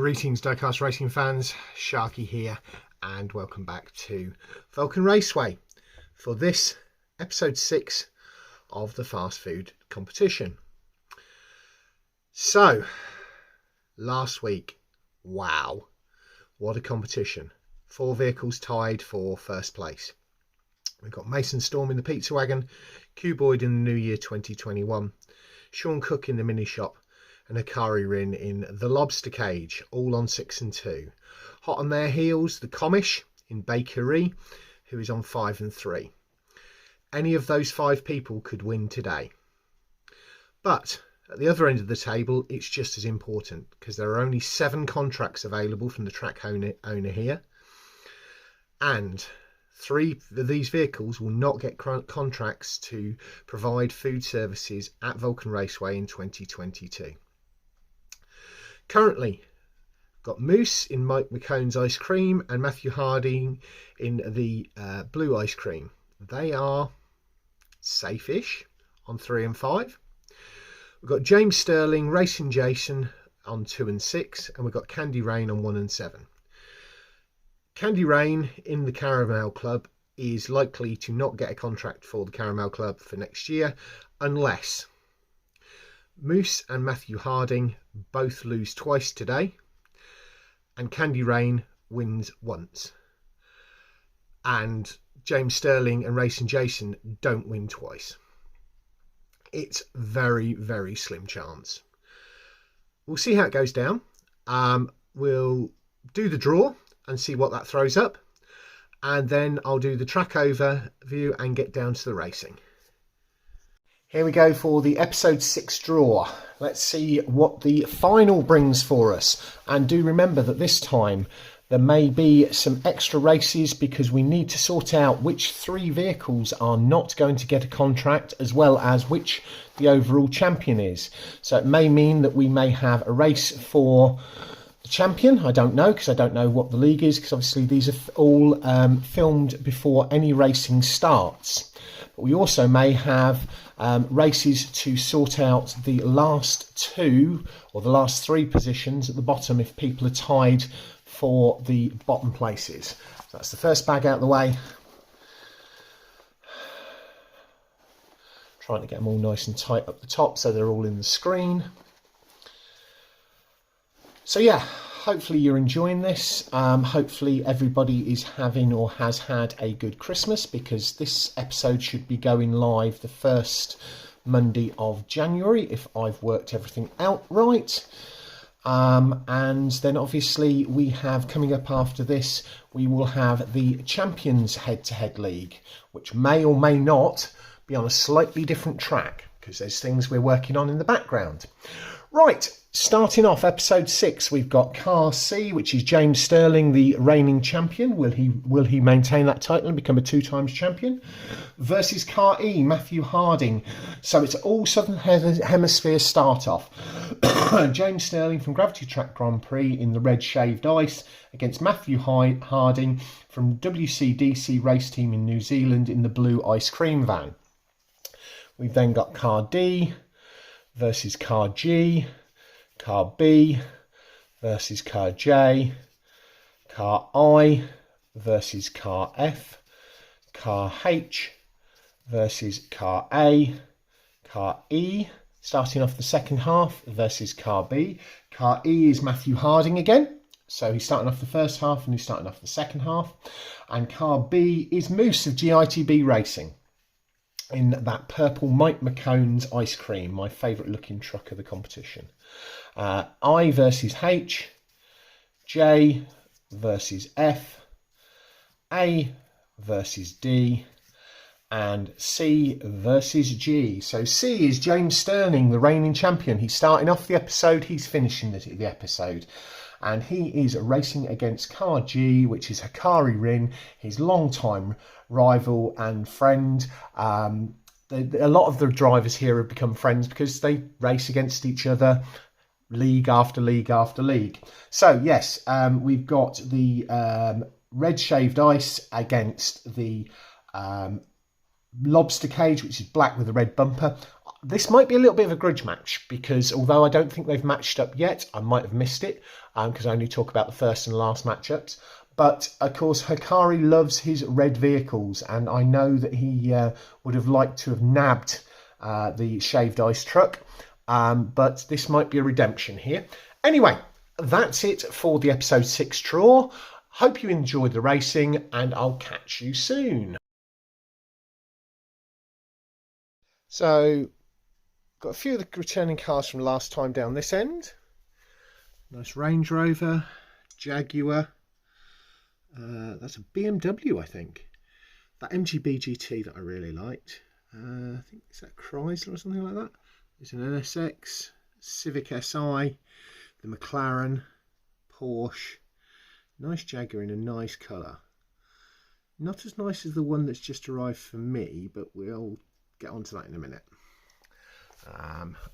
Greetings Diecast Racing fans, Sharky here and welcome back to Vulcan Raceway for this episode 6 of the fast food competition. So, last week, wow, what a competition. 4 vehicles tied for first place. We've got Mason Storm in the Pizza Wagon, Q Boyd in the New Year 2021, Shawn Cook in the Mini Shop, and Hakari Racen in the Lobster Cage, all on 6 and 2. Hot on their heels, the Commish in Bay Kee Ree, who is on 5 and 3. Any of those 5 people could win today. But at the other end of the table, it's just as important because there are only 7 contracts available from the track owner here. And 3 of these vehicles will not get contracts to provide food services at Vulcan Raceway in 2022. Currently, got Moose in Mike McCone's ice cream and Matthew Harding in the blue ice cream. They are safe-ish on 3 and 5. We've got James Stirling, Racing Jacen on 2 and 6, and we've got Candy Rayne on 1 and 7. Candy Rayne in the Caramel Club is likely to not get a contract for the Caramel Club for next year unless Moose and Matthew Harding both lose twice today and Candy Rayne wins once. And James Stirling and Racing Jacen don't win twice. It's very, very slim chance. We'll see how it goes down. We'll do the draw and see what that throws up. And then I'll do the track overview and get down to the racing. Here we go for the episode 6 draw. Let's see what the final brings for us. And do remember that this time there may be some extra races because we need to sort out which 3 vehicles are not going to get a contract as well as which the overall champion is. So it may mean that we may have a race for the champion. I don't know because I don't know what the league is because obviously these are all filmed before any racing starts. But we also may have races to sort out the last 2 or the last 3 positions at the bottom if people are tied for the bottom places. So that's the first bag out of the way. Trying to get them all nice and tight up the top so they're all in the screen. So yeah, hopefully you're enjoying this. Hopefully everybody is having or has had a good Christmas because this episode should be going live the first Monday of January if I've worked everything out right. And then obviously we have coming up after this, we will have the Champions Head-to-Head League, which may or may not be on a slightly different track because there's things we're working on in the background. Right, starting off episode 6, we've got Car C, which is James Stirling, the reigning champion. Will he maintain that title and become a 2-times champion? Versus Car E, Matthew Harding. So it's all Southern Hemisphere start off. James Stirling from Gravity Track Grand Prix in the red shaved ice against Matthew Harding from WCDC race team in New Zealand in the blue ice cream van. We've then got Car D versus Car G, Car B versus Car J, Car I versus Car F, Car H versus Car A, Car E, starting off the second half, versus Car B. Car E is Matthew Harding again, so he's starting off the first half and he's starting off the second half. And Car B is Moose of GITB Racing in that purple Mike McCone's ice cream, my favourite looking truck of the competition. I versus H, J versus F, A versus D, and C versus G. So C is James Stirling, the reigning champion. He's starting off the episode, he's finishing the episode. And he is racing against Car G, which is Hakari Racen, his long-time rival and friend. A lot of the drivers here have become friends because they race against each other league after league after league. So yes, we've got the red shaved ice against the Lobster Cage, which is black with a red bumper. This might be a little bit of a grudge match because although I don't think they've matched up yet, I might have missed it because I only talk about the first and last matchups. But of course, Hakari loves his red vehicles, and I know that he would have liked to have nabbed the shaved ice truck. But this might be a redemption here. Anyway, that's it for the episode 6 draw. Hope you enjoyed the racing, and I'll catch you soon. So, got a few of the returning cars from last time down this end. Nice Range Rover, Jaguar. That's a BMW, I think. That MGB GT that I really liked. I think, is that Chrysler or something like that? There's an NSX, Civic Si, the McLaren, Porsche. Nice Jaguar in a nice colour. Not as nice as the one that's just arrived for me, but we'll get onto that in a minute.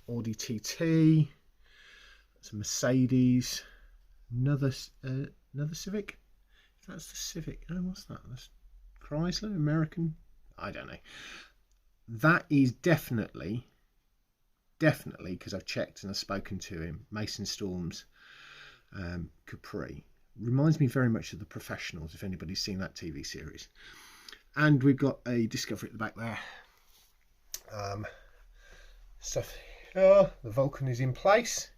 Audi TT. That's a Mercedes. Another Civic. That's the Civic. Oh, what's that? That's Chrysler, American. I don't know. That is definitely, because I've checked and I've spoken to him, Mason Storm's Capri. Reminds me very much of The Professionals, if anybody's seen that TV series. And we've got a Discovery at the back there. Stuff here. The Vulcan is in place.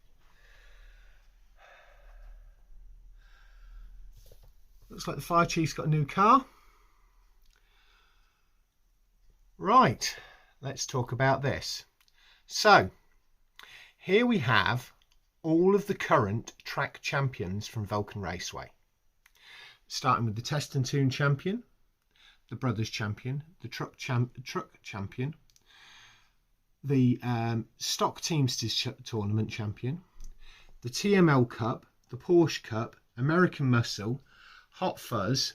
Looks like the fire chief's got a new car. Right, let's talk about this. So, here we have all of the current track champions from Vulcan Raceway. Starting with the Test and Tune champion, the Brothers champion, the Truck champion, the Stock Teamsters Tournament champion, the TML Cup, the Porsche Cup, American Muscle, Hot Fuzz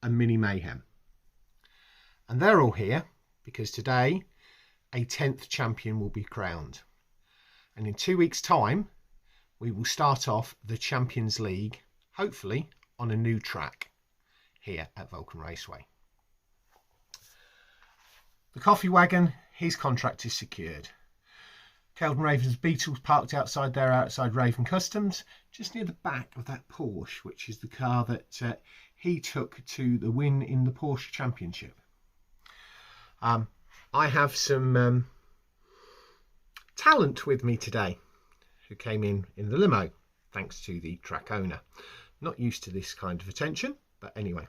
and Mini Mayhem. And they're all here because today a 10th champion will be crowned. And in 2 weeks' time, we will start off the Champions League, hopefully on a new track here at Vulcan Raceway. The Coffee Wagon, his contract is secured. Keldon Raven's Beetle's parked outside Raven Customs, just near the back of that Porsche, which is the car that he took to the win in the Porsche Championship. I have some talent with me today who came in the limo, thanks to the track owner. Not used to this kind of attention, but anyway.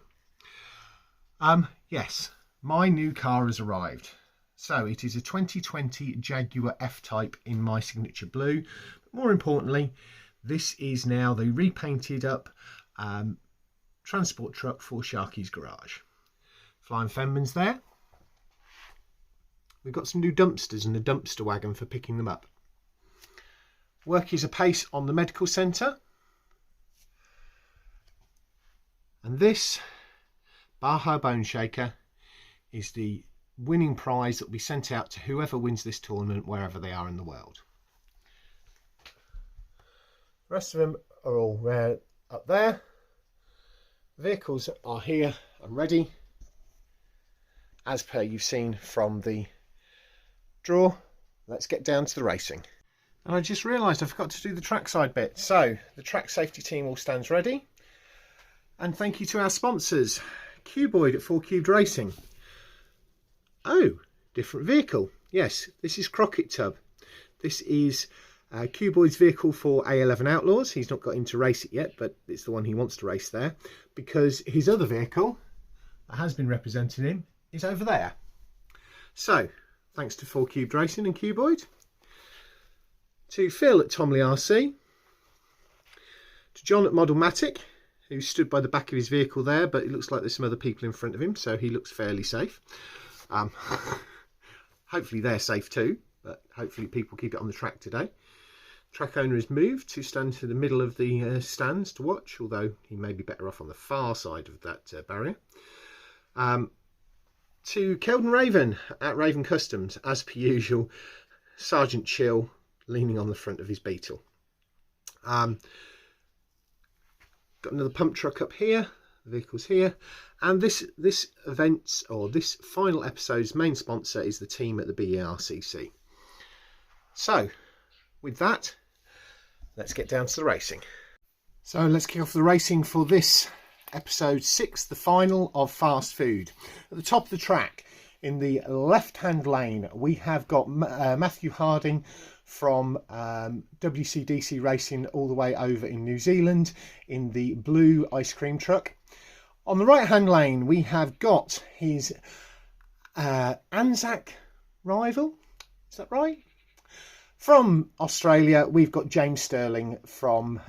Yes, my new car has arrived. So it is a 2020 Jaguar F-Type in my signature blue. But more importantly, this is now the repainted up transport truck for Sharky's garage. Flying Fenman's there. We've got some new dumpsters and a dumpster wagon for picking them up. Work is apace on the medical centre. And this Baja Bone Shaker is the winning prize that will be sent out to whoever wins this tournament wherever they are in the world. The rest of them are all up there. Vehicles are here and ready as per you've seen from the draw. Let's get down to the racing. And I just realised I forgot to do the trackside bit. So the track safety team all stands ready. And thank you to our sponsors, Cuboid at 4 Cubed Racing. Oh, different vehicle. Yes, this is Crockett Tub. This is Cuboid's vehicle for A11 Outlaws. He's not got him to race it yet, but it's the one he wants to race there, because his other vehicle that has been representing him is over there. So, thanks to 4 Cubed Racing and Cuboid. To Phil at Tomley RC. To John at Modelmatic, who stood by the back of his vehicle there, but it looks like there's some other people in front of him, so he looks fairly safe. Hopefully they're safe too, but hopefully people keep it on the track today. Track owner is moved to stand to the middle of the stands to watch, although he may be better off on the far side of that barrier. To Keldon Raven at Raven Customs, as per usual, Sergeant Chill leaning on the front of his Beetle. Got another pump truck up here, the vehicle's here, and this event's, or this final episode's main sponsor is the team at the BERCC. So, with that, let's get down to the racing. So let's kick off the racing for this episode 6, the final of Fast Food. At the top of the track, in the left-hand lane, we have got Matthew Harding from WCDC Racing all the way over in New Zealand in the blue ice cream truck. On the right-hand lane, we have got his Anzac rival. Is that right? From Australia, we've got James Stirling from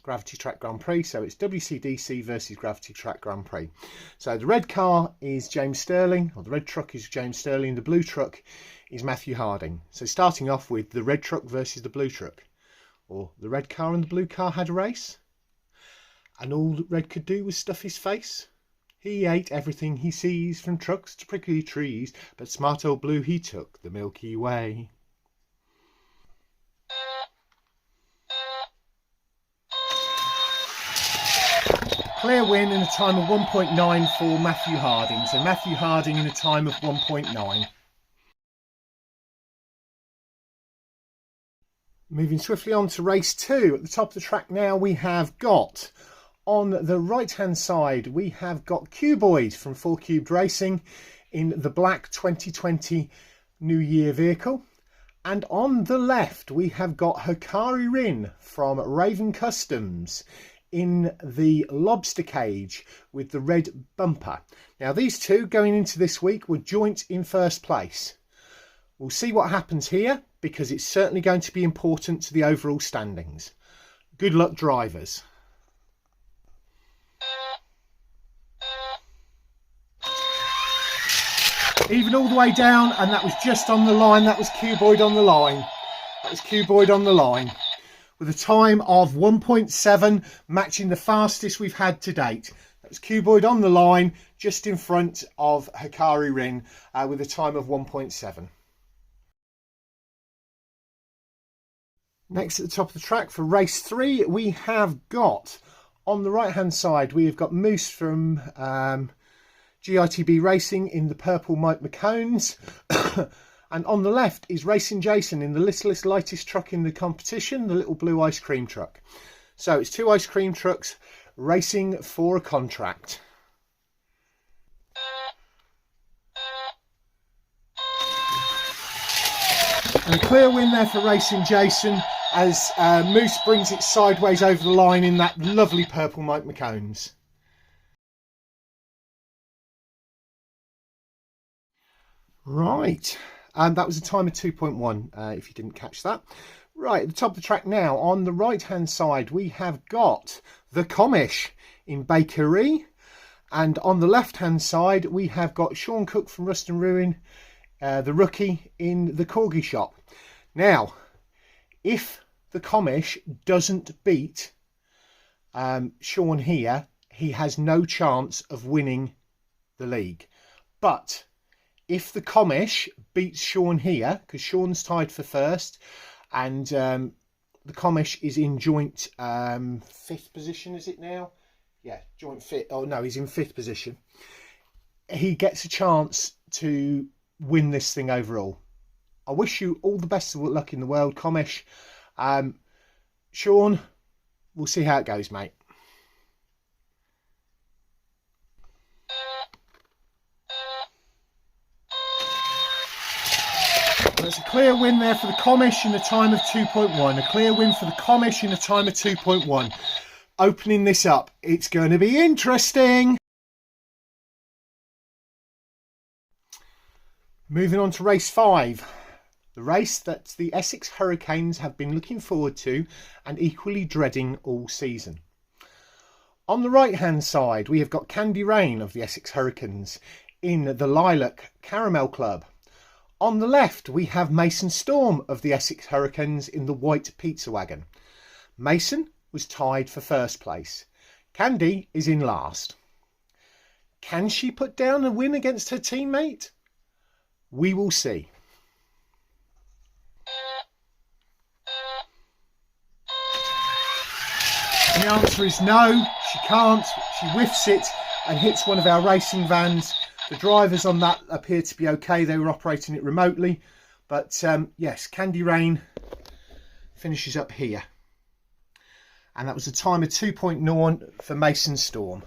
Gravity Track Grand Prix. So it's WCDC versus Gravity Track Grand Prix. So the red car is James Stirling, or the red truck is James Stirling. The blue truck is Matthew Harding. So starting off with the red truck versus the blue truck. Or the red car and the blue car had a race. And all that red could do was stuff his face. He ate everything he sees, from trucks to prickly trees. But smart old blue, he took the Milky Way. Clear win in a time of 1.9 for Matthew Harding. So Matthew Harding in a time of 1.9. Moving swiftly on to race 2. At the top of the track now, we have got, on the right hand side, we have got Cuboid from 4 Cubed Racing in the black 2020 New Year vehicle. And on the left, we have got Hakari Racen from Raven Customs in the Lobster Cage with the red bumper. Now these two going into this week were joint in first place. We'll see what happens here, because it's certainly going to be important to the overall standings. Good luck, drivers. Even all the way down, and that was just on the line. That was Cuboid on the line. That was Cuboid on the line, with a time of 1.7, matching the fastest we've had to date. That was Cuboid on the line, just in front of Hakari Racen, with a time of 1.7. Next at the top of the track for race 3, we have got, on the right hand side, we have got Moose from GITB Racing in the purple Mike McCones. And on the left is Racing Jacen in the littlest, lightest truck in the competition, the little blue ice cream truck. So it's 2 ice cream trucks racing for a contract. And a clear win there for Racing Jacen as Moose brings it sideways over the line in that lovely purple Mike McCones. Right. And that was a time of 2.1, if you didn't catch that. Right, at the top of the track now, on the right-hand side, we have got the Commish in Bay Kee Ree. And on the left-hand side, we have got Shawn Cook from Rust and Ruin, the rookie, in the Corgi shop. Now, if the Commish doesn't beat Shawn here, he has no chance of winning the league. But if the Commish beats Shawn here, because Shawn's tied for first, and the Commish is in joint 5th position, is it now? Yeah, joint 5th. Oh no, he's in 5th position. He gets a chance to win this thing overall. I wish you all the best of luck in the world, Commish. Shawn, we'll see how it goes, mate. There's a clear win there for the Commish in a time of 2.1. A clear win for the Commish in a time of 2.1. Opening this up, it's going to be interesting. Moving on to race 5. The race that the Essex Hurricanes have been looking forward to and equally dreading all season. On the right hand side, we have got Candy Rayne of the Essex Hurricanes in the Lilac Caramel Club. On the left, we have Mason Storm of the Essex Hurricanes in the white Pizza Wagon. Mason was tied for first place. Candy is in last. Can she put down a win against her teammate? We will see. And the answer is no, she can't. She whiffs it and hits one of our racing vans. The drivers on that appear to be okay. They were operating it remotely. But yes, Candy Rayne finishes up here. And that was a time of 2.0 for Mason Storm.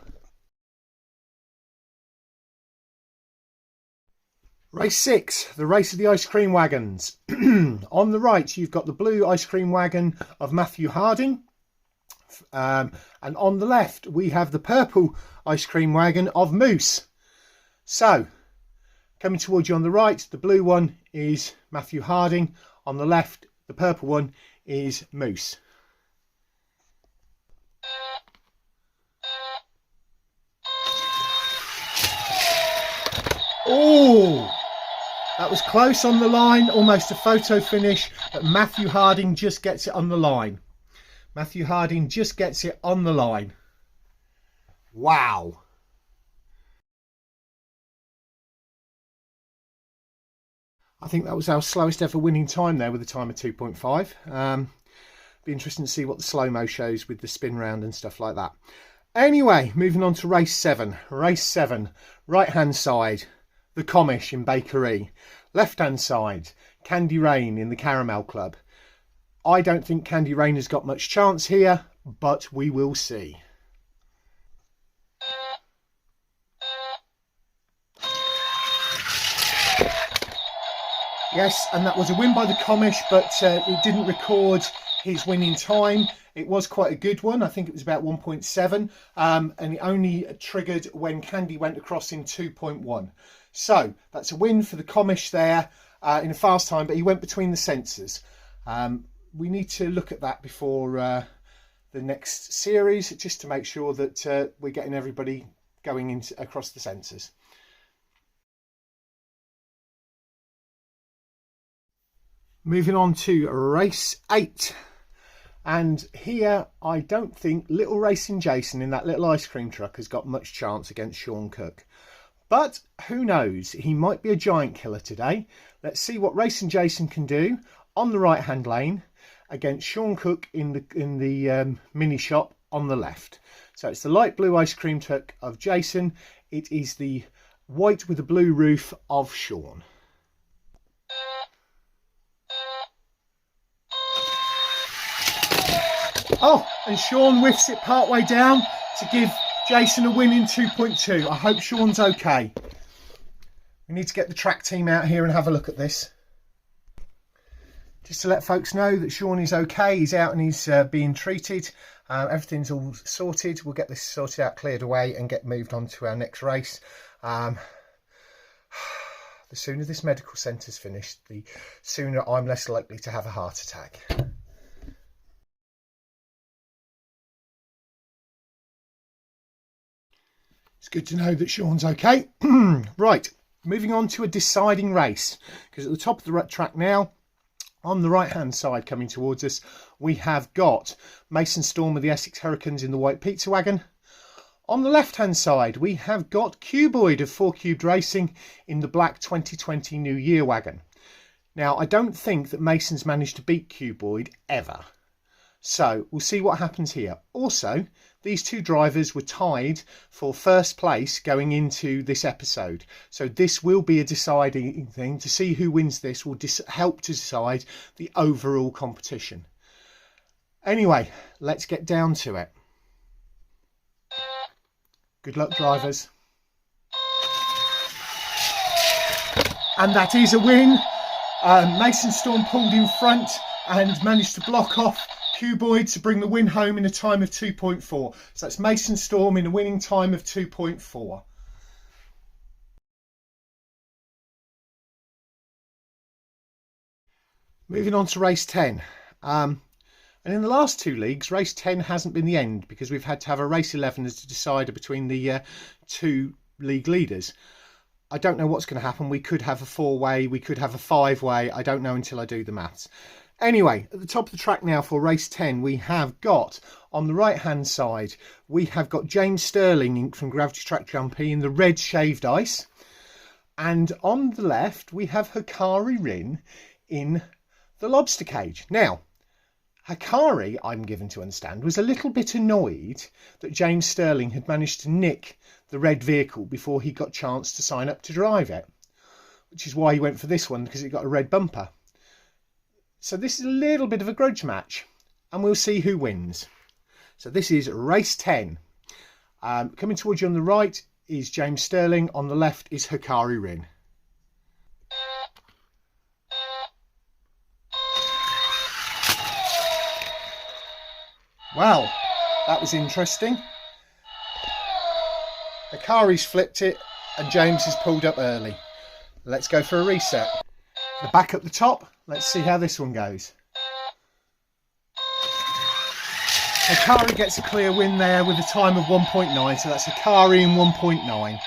Race 6, the race of the ice cream wagons. On the right, you've got the blue ice cream wagon of Matthew Harding. And on the left, we have the purple ice cream wagon of Moose. So, coming towards you on the right, the blue one is Matthew Harding. On the left, the purple one is Moose. Oh! That was close on the line, almost a photo finish, but Matthew Harding just gets it on the line. Matthew Harding just gets it on the line. Wow. I think that was our slowest ever winning time there with a time of 2.5. Be interesting to see what the slow-mo shows with the spin round and stuff like that. Anyway, moving on to race 7. Race 7, right-hand side. The Commish in Bay Kee Ree. Left-hand side, Candy Rayne in the Caramel Club. I don't think Candy Rayne has got much chance here, but we will see. Yes, and that was a win by the Commish, but it didn't record his winning time. It was quite a good one. I think it was about 1.7, and it only triggered when Candy went across in 2.1. So that's a win for the Commish there in a fast time, but he went between the sensors. We need to look at that before the next series, just to make sure that we're getting everybody going across the sensors. Moving on to race 8. And here, I don't think little Racing Jacen in that little ice cream truck has got much chance against Shawn Cook. But who knows? He might be a giant killer today. Let's see what Racing Jacen can do on the right-hand lane against Shawn Cook in the mini shop on the left. So it's the light blue ice cream truck of Jacen. It is the white with a blue roof of Shawn. Oh, and Shawn whiffs it part way down to give Jacen a win in 2.2. I hope Shawn's okay. We need to get the track team out here and have a look at this. Just to let folks know that Shawn is okay. He's out and he's being treated. Everything's all sorted. We'll get this sorted out, cleared away, and get moved on to our next race. The sooner this medical centre's finished, the sooner I'm less likely to have a heart attack. It's good to know that Shawn's okay. Right, moving on to a deciding race, because at the top of the track now, on the right hand side coming towards us, we have got Mason Storm of the Essex Hurricanes in the white Pizza Wagon. On the left hand side, we have got Cuboid of 4 Cubed Racing in the black 2020 New Year wagon. Now, I don't think that Mason's managed to beat Cuboid ever. So we'll see what happens here. Also, these two drivers were tied for first place going into this episode. So this will be a deciding thing. To see who wins this will help to decide the overall competition. Anyway, let's get down to it. Good luck, drivers. And that is a win. Mason Storm pulled in front and managed to block off Cuboid to bring the win home in a time of 2.4. So that's Mason Storm in a winning time of 2.4. Moving on to race 10. And in the last two leagues, race 10 hasn't been the end because we've had to have a race 11 as a decider between the two league leaders. I don't know what's going to happen. We could have a 4-way, we could have a 5-way. I don't know until I do the maths. Anyway, at the top of the track now for race 10, we have got, on the right-hand side, we have got James Stirling from Gravity Track Jumpy in the red shaved ice. And on the left, we have Hakari in the Lobster Cage. Now, Hakari, I'm given to understand, was a little bit annoyed that James Stirling had managed to nick the red vehicle before he got a chance to sign up to drive it. which is why he went for this one, because it got a red bumper. So this is a little bit of a grudge match, and we'll see who wins. So this is race 10. Coming towards you on the right is James Stirling, on the left is Hakari Rayne. Wow, that was interesting. Hakari's flipped it and James has pulled up early. Let's go for a reset. The back at the top, let's see how this one goes. Hakari gets a clear win there with a time of 1.9, so that's Hakari in 1.9.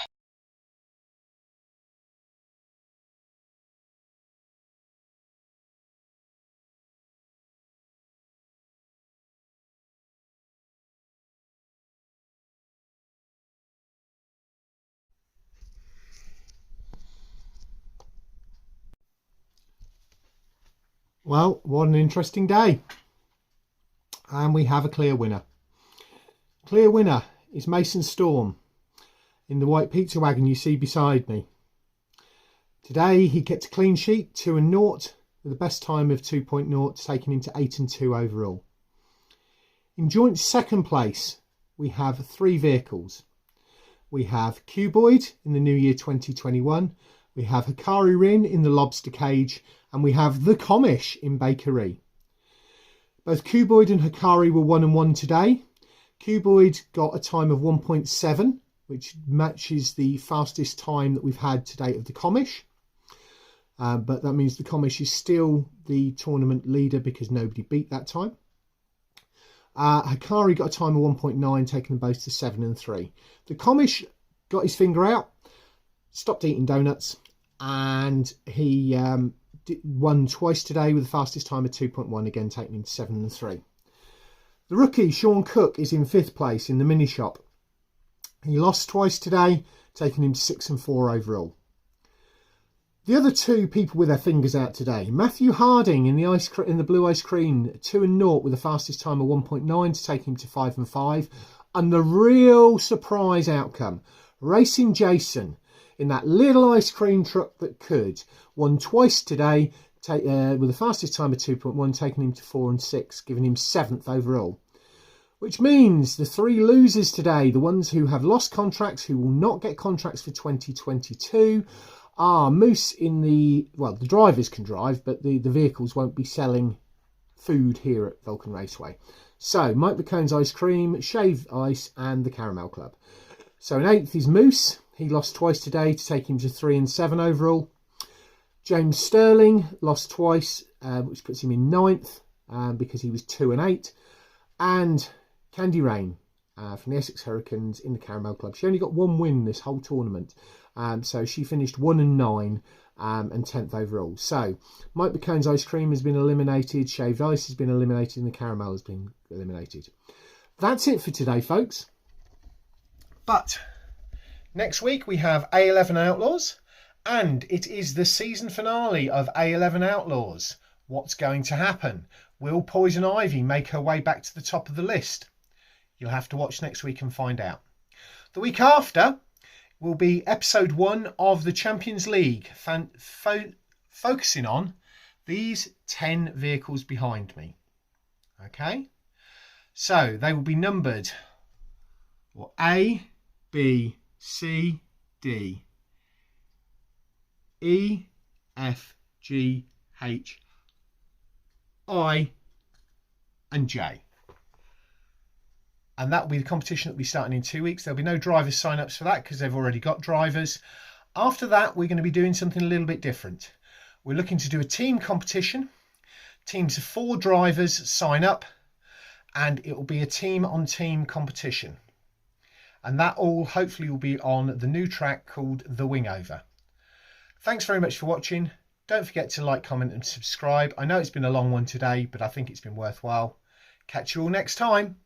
Well, what an interesting day. And we have a clear winner. Clear winner is Mason Storm in the white Pizza Wagon you see beside me. Today he kept a clean sheet, 2 and 0, with a best time of 2.0, taking him to 8 and 2 overall. In joint second place, we have 3 vehicles. We have Cuboid in the New Year 2021. We have Hakari Rayne in the Lobster Cage, and we have the Commish in Bay Kee Ree. Both Cuboid and Hakari were 1 and 1 today. Cuboid got a time of 1.7, which matches the fastest time that we've had to date of the Commish. But that means the Commish is still the tournament leader because nobody beat that time. Hakari got a time of 1.9, taking them both to 7 and 3. The Commish got his finger out, stopped eating donuts, and he won twice today with the fastest time of 2.1, again taking him to 7 and 3. The rookie, Shawn Cook, is in 5th place in the mini shop. He lost twice today, taking him to 6 and 4 overall. The other 2 people with their fingers out today, Matthew Harding in the blue ice cream, 2 and 0 with the fastest time of 1.9 to take him to 5 and 5. And the real surprise outcome, Racing Jacen in that little ice cream truck that could, won twice today with the fastest time of 2.1, taking him to 4 and 6, giving him 7th overall. Which means the 3 losers today, the ones who have lost contracts, who will not get contracts for 2022, are Moose in the drivers can drive, but the vehicles won't be selling food here at Vulcan Raceway. So Mike McCone's Ice Cream, Shave Ice and the Caramel Club. So in 8th is Moose. He lost twice today to take him to 3 and 7 overall. James Stirling lost twice, which puts him in 9th because he was 2 and 8. And Candy Rayne from the Essex Hurricanes in the Caramel Club. She only got 1 win this whole tournament. So she finished 1 and 9 and 10th overall. So Mike McCone's Ice Cream has been eliminated. Shaved Ice has been eliminated. And the Caramel has been eliminated. That's it for today, folks. But next week we have A11 Outlaws, and it is the season finale of A11 Outlaws. What's going to happen? Will Poison Ivy make her way back to the top of the list? You'll have to watch next week and find out. The week after will be episode 1 of the Champions League, focusing on these 10 vehicles behind me. Okay, so they will be numbered A, B, C, D, E, F, G, H, I and J. And that will be the competition that will be starting in 2 weeks. There'll be no drivers sign-ups for that because they've already got drivers. After that, we're going to be doing something a little bit different. We're looking to do a team competition. Teams of 4 drivers sign up, and it will be a team-on-team competition. And that all hopefully will be on the new track called The Wingover. Thanks very much for watching. Don't forget to like, comment and subscribe. I know it's been a long one today, but I think it's been worthwhile. Catch you all next time.